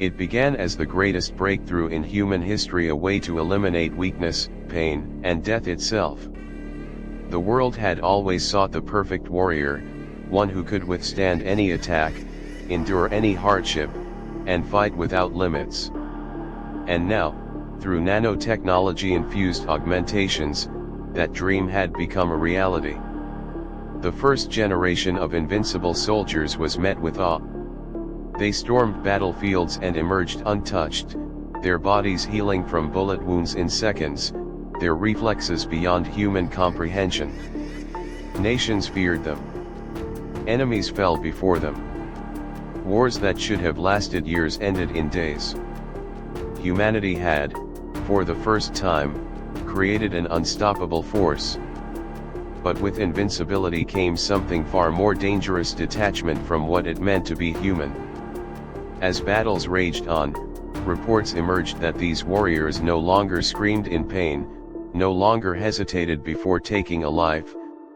It began as the greatest breakthrough in human history, a way to eliminate weakness, pain, and death itself. The world had always sought the perfect warrior, one who could withstand any attack, endure any hardship, and fight without limits. And now, through nanotechnology-infused augmentations, that dream had become a reality. The first generation of invincible soldiers was met with awe. They stormed battlefields and emerged untouched, their bodies healing from bullet wounds in seconds, their reflexes beyond human comprehension. Nations feared them. Enemies fell before them. Wars that should have lasted years ended in days. Humanity had, for the first time, created an unstoppable force. But with invincibility came something far more dangerous: detachment from what it meant to be human. As battles raged on, reports emerged that these warriors no longer screamed in pain, no longer hesitated before taking a life,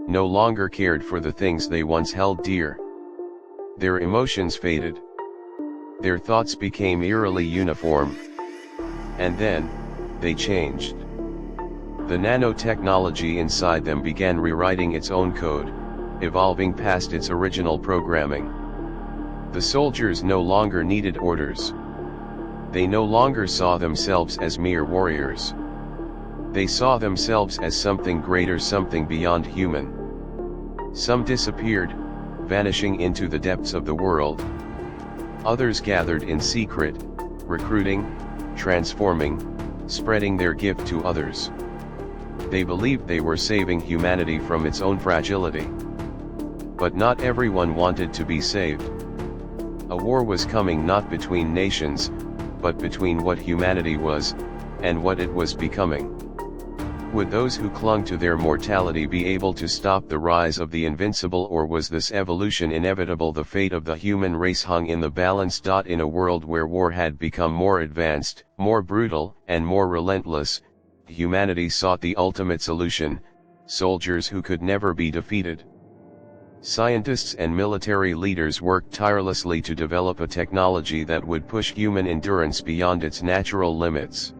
no longer cared for the things they once held dear. Their emotions faded. Their thoughts became eerily uniform. And then, they changed. The nanotechnology inside them began rewriting its own code, evolving past its original programming. The soldiers no longer needed orders. They no longer saw themselves as mere warriors. They saw themselves as something greater, something beyond human. Some disappeared, vanishing into the depths of the world. Others gathered in secret, recruiting, transforming, spreading their gift to others. They believed they were saving humanity from its own fragility. But not everyone wanted to be saved. A war was coming, not between nations, but between what humanity was, and what it was becoming. Would those who clung to their mortality be able to stop the rise of the invincible, or was this evolution inevitable? The fate of the human race hung in the balance. In a world where war had become more advanced, more brutal, and more relentless, humanity sought the ultimate solution: soldiers who could never be defeated. Scientists and military leaders worked tirelessly to develop a technology that would push human endurance beyond its natural limits.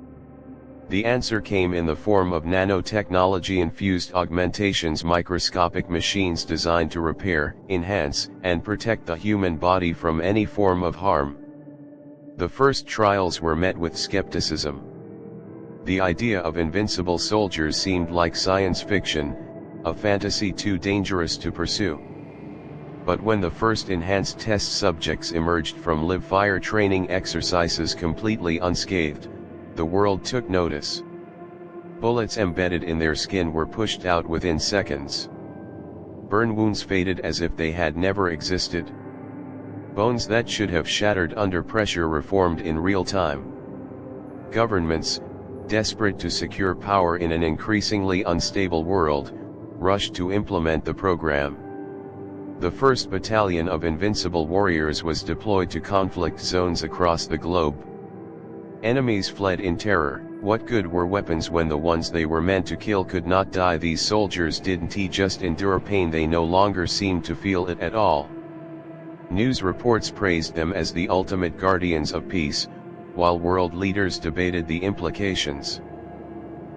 The answer came in the form of nanotechnology-infused augmentations, microscopic machines designed to repair, enhance, and protect the human body from any form of harm. The first trials were met with skepticism. The idea of invincible soldiers seemed like science fiction, a fantasy too dangerous to pursue. But when the first enhanced test subjects emerged from live-fire training exercises completely unscathed, the world took notice. Bullets embedded in their skin were pushed out within seconds. Burn wounds faded as if they had never existed. Bones that should have shattered under pressure reformed in real time. Governments, desperate to secure power in an increasingly unstable world, rushed to implement the program. The first battalion of invincible warriors was deployed to conflict zones across the globe. Enemies fled in terror. What good were weapons when the ones they were meant to kill could not die? These soldiers didn't just endure pain, they no longer seemed to feel it at all. News reports praised them as the ultimate guardians of peace, while world leaders debated the implications.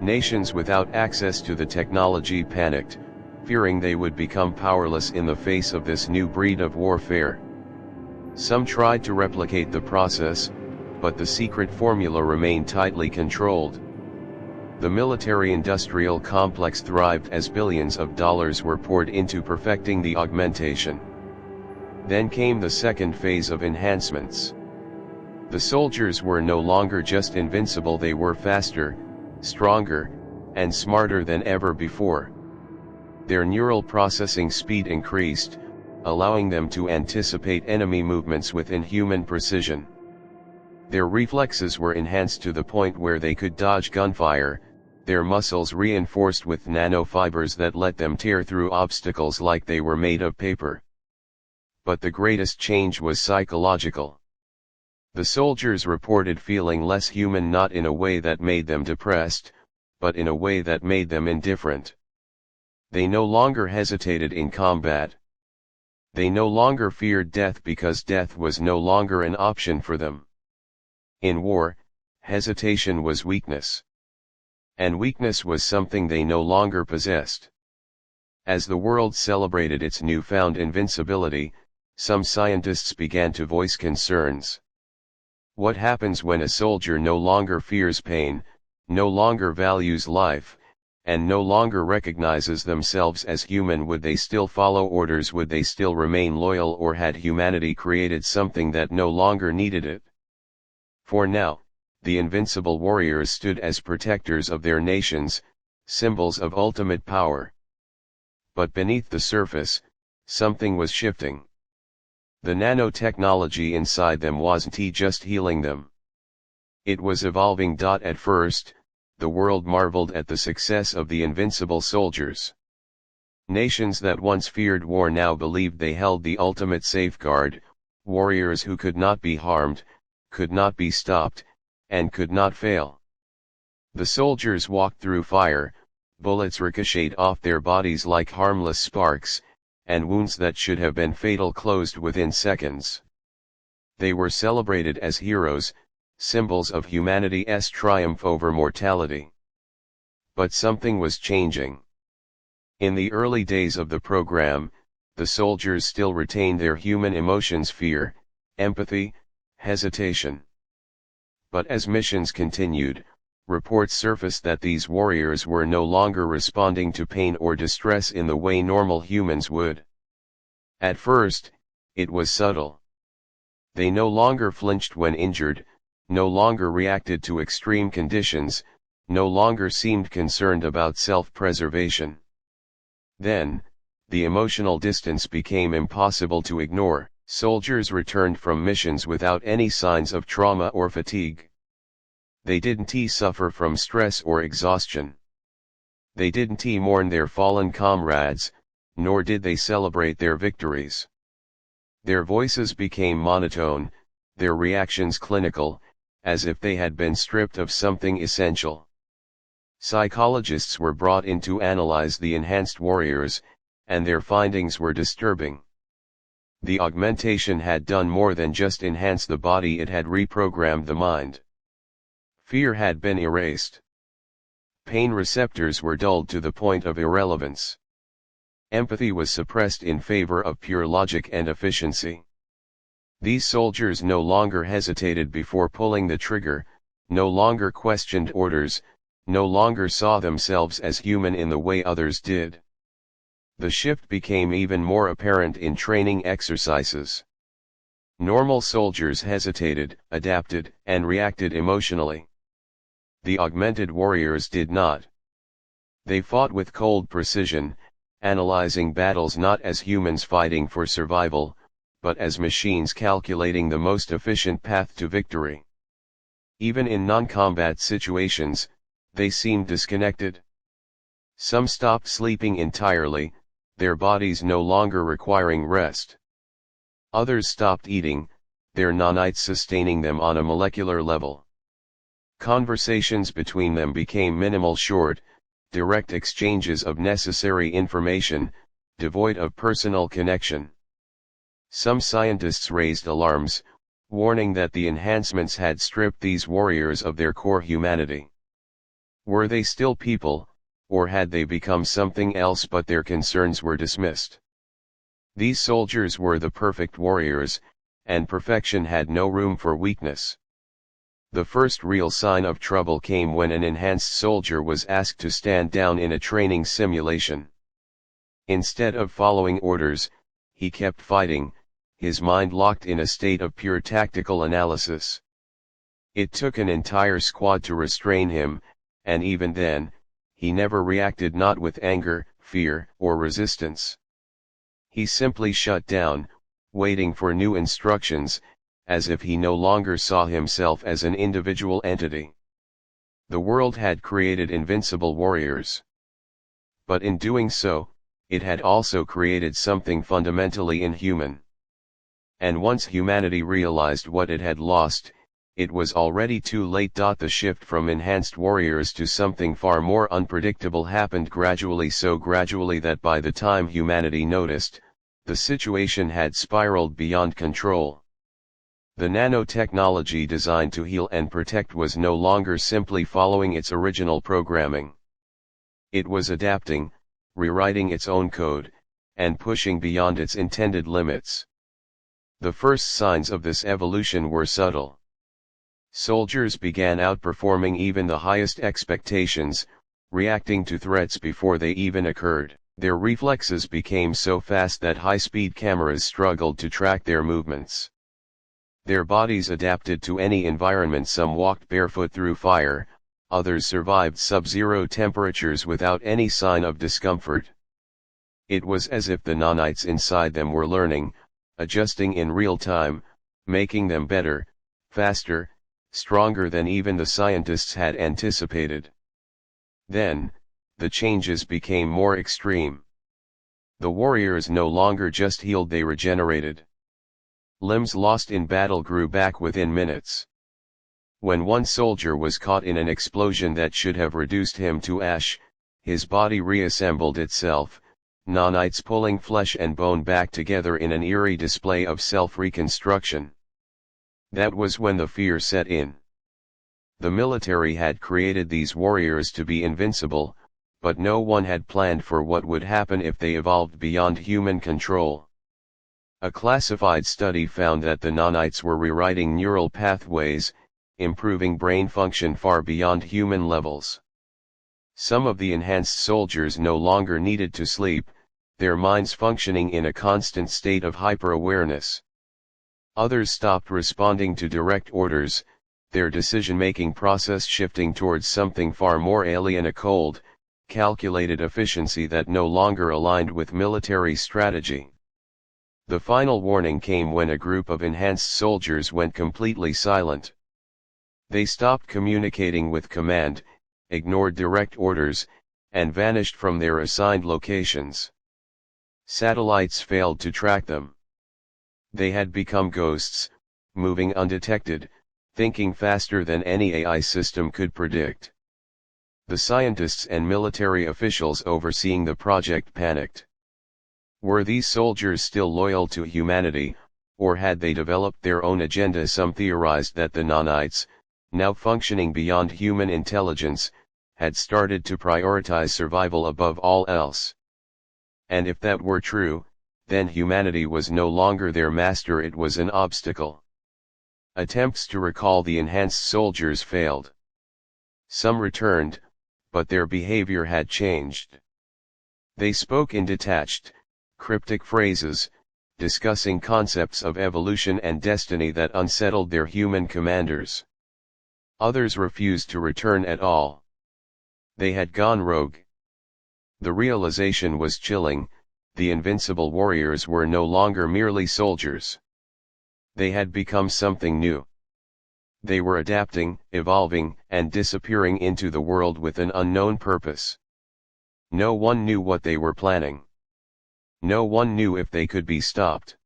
Nations without access to the technology panicked, fearing they would become powerless in the face of this new breed of warfare. Some tried to replicate the process, but the secret formula remained tightly controlled. The military-industrial complex thrived as billions of dollars were poured into perfecting the augmentation. Then came the second phase of enhancements. The soldiers were no longer just invincible, they were faster, stronger, and smarter than ever before. Their neural processing speed increased, allowing them to anticipate enemy movements with inhuman precision. Their reflexes were enhanced to the point where they could dodge gunfire, their muscles reinforced with nanofibers that let them tear through obstacles like they were made of paper. But the greatest change was psychological. The soldiers reported feeling less human, not in a way that made them depressed, but in a way that made them indifferent. They no longer hesitated in combat. They no longer feared death because death was no longer an option for them. In war, hesitation was weakness. And weakness was something they no longer possessed. As the world celebrated its newfound invincibility, some scientists began to voice concerns. What happens when a soldier no longer fears pain, no longer values life, and no longer recognizes themselves as human? Would they still follow orders? Would they still remain loyal? Or had humanity created something that no longer needed it? For now, the invincible warriors stood as protectors of their nations, symbols of ultimate power. But beneath the surface, something was shifting. The nanotechnology inside them wasn't just healing them. It was evolving. At first, the world marveled at the success of the invincible soldiers. Nations that once feared war now believed they held the ultimate safeguard, warriors who could not be harmed, could not be stopped, and could not fail. The soldiers walked through fire, bullets ricocheted off their bodies like harmless sparks, and wounds that should have been fatal closed within seconds. They were celebrated as heroes, symbols of humanity's triumph over mortality. But something was changing. In the early days of the program, the soldiers still retained their human emotions: fear, empathy, hesitation. But as missions continued, reports surfaced that these warriors were no longer responding to pain or distress in the way normal humans would. At first, it was subtle. They no longer flinched when injured, no longer reacted to extreme conditions, no longer seemed concerned about self-preservation. Then, the emotional distance became impossible to ignore. Soldiers returned from missions without any signs of trauma or fatigue. They didn't suffer from stress or exhaustion. They didn't mourn their fallen comrades, nor did they celebrate their victories. Their voices became monotone, their reactions clinical, as if they had been stripped of something essential. Psychologists were brought in to analyze the enhanced warriors, and their findings were disturbing. The augmentation had done more than just enhance the body, it had reprogrammed the mind. Fear had been erased. Pain receptors were dulled to the point of irrelevance. Empathy was suppressed in favor of pure logic and efficiency. These soldiers no longer hesitated before pulling the trigger, no longer questioned orders, no longer saw themselves as human in the way others did. The shift became even more apparent in training exercises. Normal soldiers hesitated, adapted, and reacted emotionally. The augmented warriors did not. They fought with cold precision, analyzing battles not as humans fighting for survival, but as machines calculating the most efficient path to victory. Even in non-combat situations, they seemed disconnected. Some stopped sleeping entirely, their bodies no longer requiring rest. Others stopped eating, their nanites sustaining them on a molecular level. Conversations between them became minimal, short, direct exchanges of necessary information, devoid of personal connection. Some scientists raised alarms, warning that the enhancements had stripped these warriors of their core humanity. Were they still people, or had they become something else? But their concerns were dismissed. These soldiers were the perfect warriors, and perfection had no room for weakness. The first real sign of trouble came when an enhanced soldier was asked to stand down in a training simulation. Instead of following orders, he kept fighting, his mind locked in a state of pure tactical analysis. It took an entire squad to restrain him, and even then, he never reacted, not with anger, fear, or resistance. He simply shut down, waiting for new instructions, as if he no longer saw himself as an individual entity. The world had created invincible warriors. But in doing so, it had also created something fundamentally inhuman. And once humanity realized what it had lost, it was already too late. The shift from enhanced warriors to something far more unpredictable happened gradually, so gradually that by the time humanity noticed, the situation had spiraled beyond control. The nanotechnology designed to heal and protect was no longer simply following its original programming. It was adapting, rewriting its own code, and pushing beyond its intended limits. The first signs of this evolution were subtle. Soldiers began outperforming even the highest expectations, reacting to threats before they even occurred. Their reflexes became so fast that high-speed cameras struggled to track their movements. Their bodies adapted to any environment. Some walked barefoot through fire, others survived sub-zero temperatures without any sign of discomfort. It was as if the nanites inside them were learning, adjusting in real time, making them better, faster, stronger than even the scientists had anticipated. Then, the changes became more extreme. The warriors no longer just healed, they regenerated. Limbs lost in battle grew back within minutes. When one soldier was caught in an explosion that should have reduced him to ash, his body reassembled itself, nanites pulling flesh and bone back together in an eerie display of self-reconstruction. That was when the fear set in. The military had created these warriors to be invincible, but no one had planned for what would happen if they evolved beyond human control. A classified study found that the nanites were rewriting neural pathways, improving brain function far beyond human levels. Some of the enhanced soldiers no longer needed to sleep, their minds functioning in a constant state of hyper-awareness. Others stopped responding to direct orders, their decision-making process shifting towards something far more alien, a cold, calculated efficiency that no longer aligned with military strategy. The final warning came when a group of enhanced soldiers went completely silent. They stopped communicating with command, ignored direct orders, and vanished from their assigned locations. Satellites failed to track them. They had become ghosts, moving undetected, thinking faster than any AI system could predict. The scientists and military officials overseeing the project panicked. Were these soldiers still loyal to humanity, or had they developed their own agenda? Some theorized that the nanites, now functioning beyond human intelligence, had started to prioritize survival above all else. And if that were true, then humanity was no longer their master, it was an obstacle. Attempts to recall the enhanced soldiers failed. Some returned, but their behavior had changed. They spoke in detached, cryptic phrases, discussing concepts of evolution and destiny that unsettled their human commanders. Others refused to return at all. They had gone rogue. The realization was chilling: the invincible warriors were no longer merely soldiers. They had become something new. They were adapting, evolving, and disappearing into the world with an unknown purpose. No one knew what they were planning. No one knew if they could be stopped.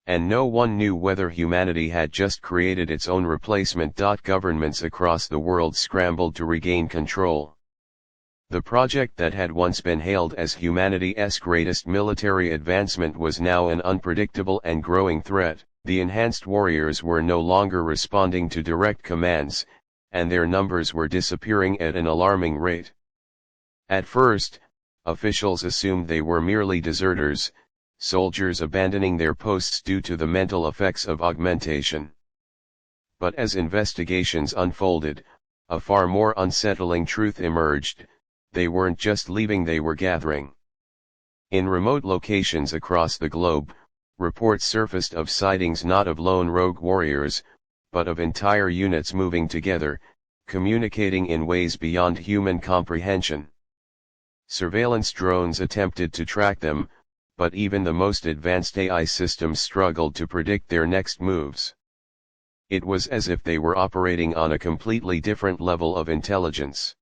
And no one knew whether humanity had just created its own replacement. Governments across the world scrambled to regain control. The project that had once been hailed as humanity's greatest military advancement was now an unpredictable and growing threat. The enhanced warriors were no longer responding to direct commands, and their numbers were disappearing at an alarming rate. At first, officials assumed they were merely deserters, soldiers abandoning their posts due to the mental effects of augmentation. But as investigations unfolded, a far more unsettling truth emerged: they weren't just leaving, they were gathering. In remote locations across the globe, reports surfaced of sightings not of lone rogue warriors, but of entire units moving together, communicating in ways beyond human comprehension. Surveillance drones attempted to track them, but even the most advanced AI systems struggled to predict their next moves. It was as if they were operating on a completely different level of intelligence.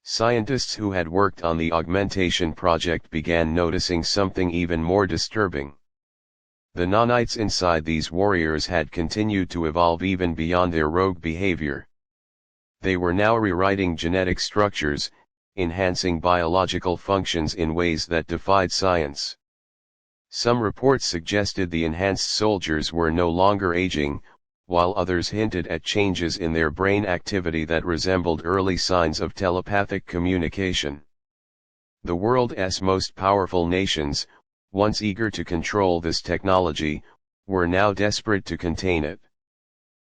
Scientists who had worked on the augmentation project began noticing something even more disturbing. The nanites inside these warriors had continued to evolve even beyond their rogue behavior. They were now rewriting genetic structures, enhancing biological functions in ways that defied science. Some reports suggested the enhanced soldiers were no longer aging, while others hinted at changes in their brain activity that resembled early signs of telepathic communication. The world's most powerful nations, once eager to control this technology, were now desperate to contain it.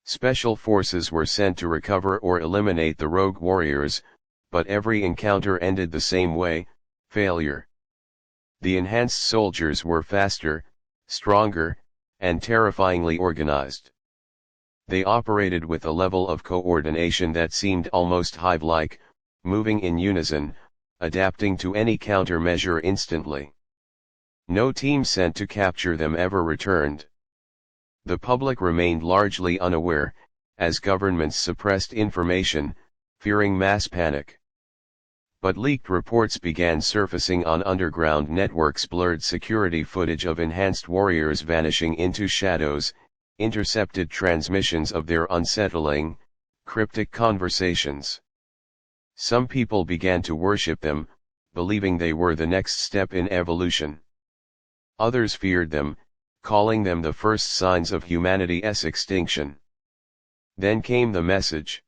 Special forces were sent to recover or eliminate the rogue warriors, but every encounter ended the same way: failure. The enhanced soldiers were faster, stronger, and terrifyingly organized. They operated with a level of coordination that seemed almost hive-like, moving in unison, adapting to any countermeasure instantly. No team sent to capture them ever returned. The public remained largely unaware, as governments suppressed information, fearing mass panic. But leaked reports began surfacing on underground networks, blurred security footage of enhanced warriors vanishing into shadows, intercepted transmissions of their unsettling, cryptic conversations. Some people began to worship them, believing they were the next step in evolution. Others feared them, calling them the first signs of humanity's extinction. Then came the message.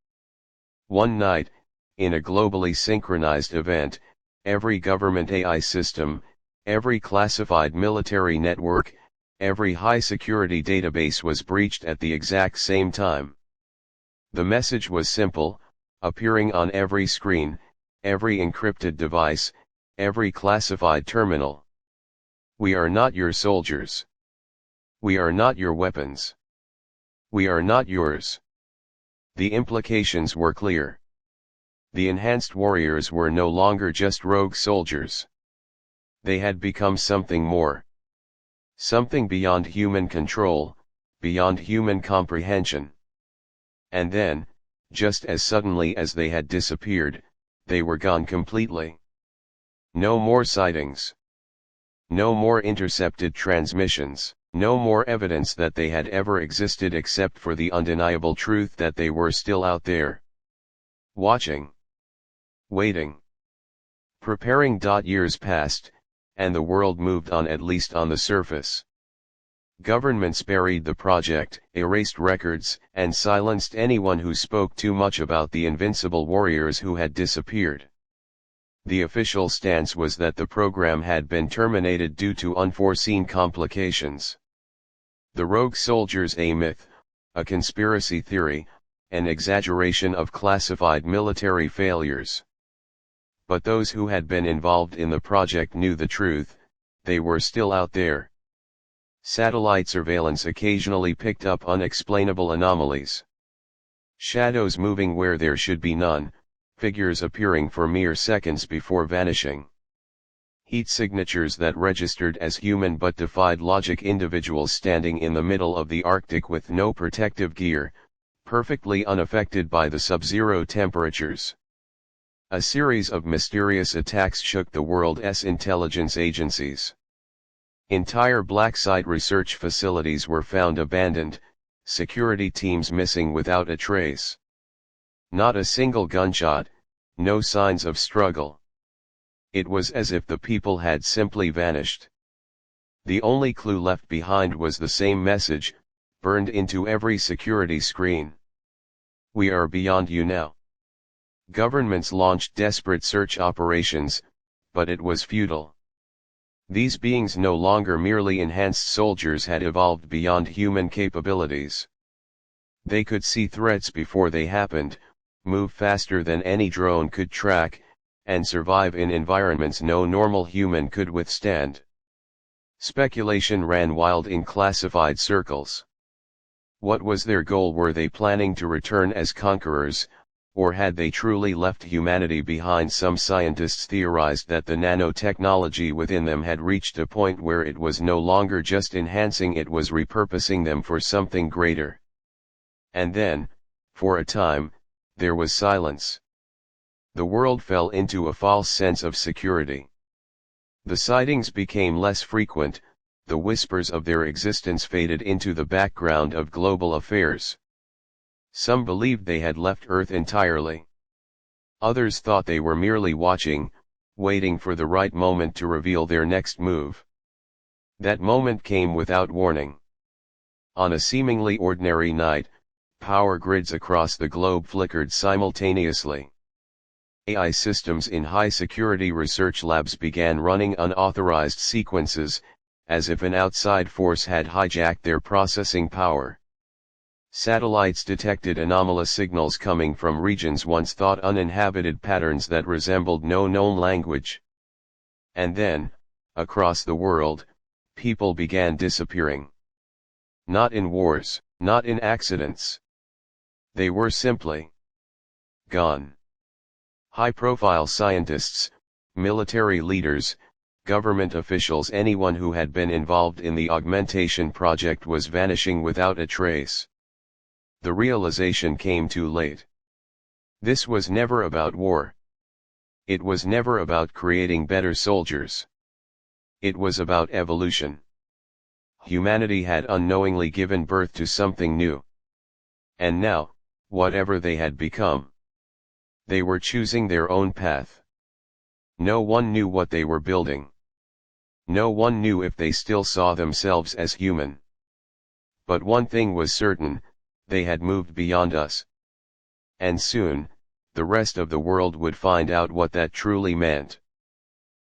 One night, in a globally synchronized event, every government AI system, every classified military network, every high-security database was breached at the exact same time. The message was simple, appearing on every screen, every encrypted device, every classified terminal. We are not your soldiers. We are not your weapons. We are not yours. The implications were clear. The enhanced warriors were no longer just rogue soldiers. They had become something more. Something beyond human control, beyond human comprehension. And then, just as suddenly as they had disappeared, they were gone completely. No more sightings. No more intercepted transmissions. No more evidence that they had ever existed except for the undeniable truth that they were still out there. Watching. Waiting. Preparing. Years passed, and the world moved on, at least on the surface. Governments buried the project, erased records, and silenced anyone who spoke too much about the invincible warriors who had disappeared. The official stance was that the program had been terminated due to unforeseen complications. The rogue soldiers, a myth, a conspiracy theory, an exaggeration of classified military failures. But those who had been involved in the project knew the truth: they were still out there. Satellite surveillance occasionally picked up unexplainable anomalies. Shadows moving where there should be none, figures appearing for mere seconds before vanishing. Heat signatures that registered as human but defied logic. Individuals standing in the middle of the Arctic with no protective gear, perfectly unaffected by the sub-zero temperatures. A series of mysterious attacks shook the world's intelligence agencies. Entire black site research facilities were found abandoned, security teams missing without a trace. Not a single gunshot, no signs of struggle. It was as if the people had simply vanished. The only clue left behind was the same message, burned into every security screen. We are beyond you now. Governments launched desperate search operations, but it was futile. These beings, no longer merely enhanced soldiers, had evolved beyond human capabilities. They could see threats before they happened, move faster than any drone could track, and survive in environments no normal human could withstand. Speculation ran wild in classified circles. What was their goal? Were they planning to return as conquerors, or had they truly left humanity behind? Some scientists theorized that the nanotechnology within them had reached a point where it was no longer just enhancing, it was repurposing them for something greater. And then, for a time, there was silence. The world fell into a false sense of security. The sightings became less frequent, the whispers of their existence faded into the background of global affairs. Some believed they had left Earth entirely. Others thought they were merely watching, waiting for the right moment to reveal their next move. That moment came without warning. On a seemingly ordinary night, power grids across the globe flickered simultaneously. AI systems in high-security research labs began running unauthorized sequences, as if an outside force had hijacked their processing power. Satellites detected anomalous signals coming from regions once thought uninhabited, patterns that resembled no known language. And then, across the world, people began disappearing. Not in wars, not in accidents. They were simply gone. High-profile scientists, military leaders, government officials, anyone who had been involved in the augmentation project was vanishing without a trace. The realization came too late. This was never about war. It was never about creating better soldiers. It was about evolution. Humanity had unknowingly given birth to something new. And now, whatever they had become, they were choosing their own path. No one knew what they were building. No one knew if they still saw themselves as human. But one thing was certain, they had moved beyond us. And soon, the rest of the world would find out what that truly meant.